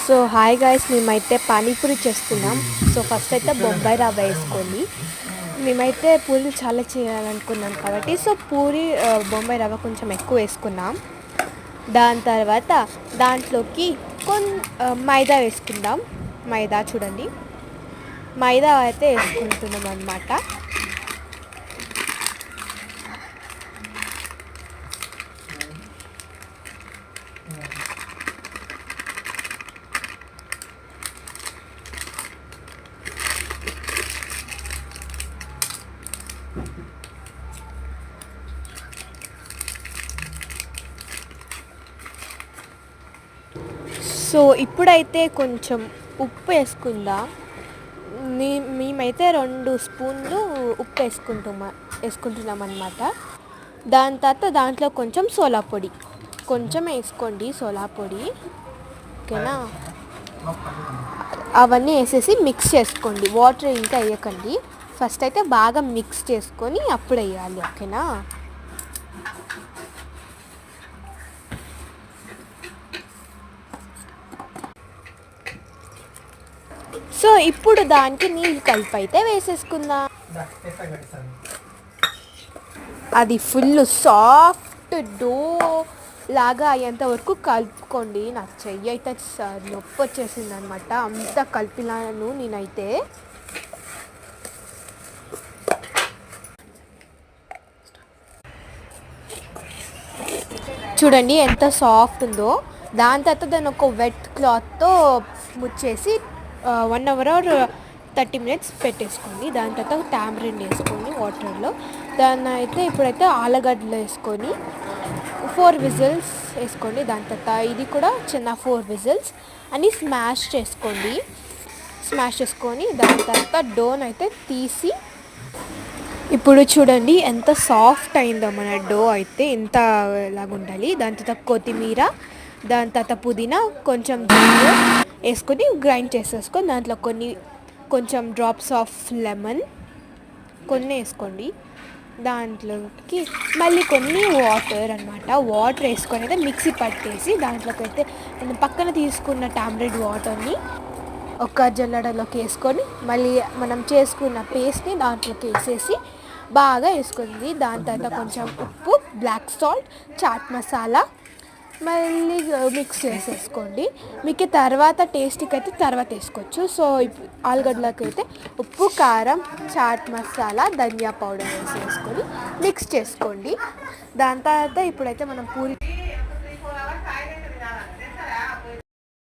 So hi guys, మేమైతే పానీపూరి చేస్తున్నాం. So first అయితే బొంబాయి రవ్వ వేసుకొని మేమైతే పూరీలు చాలా చేయాలనుకున్నాం కాబట్టి సో బొంబాయి రవ్వ కొంచెం ఎక్కువ వేసుకున్నాం. దాని తర్వాత దాంట్లోకి మైదా వేసుకుందాం. మైదా చూడండి, మైదా అయితే వేసుకుంటున్నాం అన్నమాట. సో ఇప్పుడైతే కొంచెం ఉప్పు వేసుకుందాం. మేమైతే 2 స్పూన్లు ఉప్పు వేసుకుంటున్నాం అన్నమాట. దాని తర్వాత దాంట్లో కొంచెం సోలా పొడి కొంచెం వేసుకోండి, సోలా పొడి ఓకేనా. అవన్నీ వేసేసి మిక్స్ చేసుకోండి, వాటర్ ఇంకా వేయకండి. ఫస్ట్ అయితే బాగా మిక్స్ చేసుకొని అప్పుడు వేయాలి, ఓకేనా. సో ఇప్పుడు దానికి నీళ్ళు కలిపి అయితే వేసేసుకుందాం. అది ఫుల్ సాఫ్ట్ డో లాగా అయ్యేంత వరకు కలుపుకోండి. నా చెయ్యి అయితే నొప్పి వచ్చేసింది అనమాట, అంత కలిపినాను నేనైతే. చూడండి ఎంత సాఫ్ట్ ఉందో. దాని తర్వాత దాన్ని ఒక వెట్ క్లాత్తో ముచ్చేసి 1 అవర్ ఆర్ 30 మినిట్స్ పెట్టేసుకోండి. దాని తర్వాత టామరిన్ వేసుకొని వాటర్లో దాన్ని అయితే ఇప్పుడైతే ఆలుగడ్డలు వేసుకొని 4 విజిల్స్ వేసుకోండి. దాని తర్వాత ఇది కూడా చిన్న 4 విజిల్స్ అని స్మాష్ చేసుకొని దాని తర్వాత డోన్ అయితే తీసి ఇప్పుడు చూడండి ఎంత సాఫ్ట్ అయిందో మన డో అయితే, ఇంత లాగా ఉండాలి. దాని తర్వాత కొత్తిమీర, దాని తర్వాత పుదీనా, కొంచెం వేసుకొని గ్రైండ్ చేసేసుకొని దాంట్లో కొంచెం డ్రాప్స్ ఆఫ్ లెమన్ కొన్ని వేసుకోండి. దాంట్లోకి మళ్ళీ కొన్ని వాటర్ అన్నమాట. వాటర్ వేసుకొని అయితే మిక్సీ పట్టేసి దాంట్లోకి అయితే మనం పక్కన తీసుకున్న టామరిన్ వాటర్ని ఒక జల్లెడలోకి వేసుకొని మళ్ళీ మనం చేసుకున్న పేస్ట్ని దాంట్లోకి వేసేసి బాగా వేసుకుంది. దాని తర్వాత కొంచెం ఉప్పు, బ్లాక్ సాల్ట్, చాట్ మసాలా మళ్ళీ మిక్స్ చేసేసుకోండి. మీకు తర్వాత టేస్ట్కి అయితే తర్వాత వేసుకోవచ్చు. సో ఆలుగడ్డలకు అయితే ఉప్పు, కారం, చాట్ మసాలా, ధనియా పౌడర్ వేసేసుకొని మిక్స్ చేసుకోండి. దాని తర్వాత ఇప్పుడైతే మనం పూరి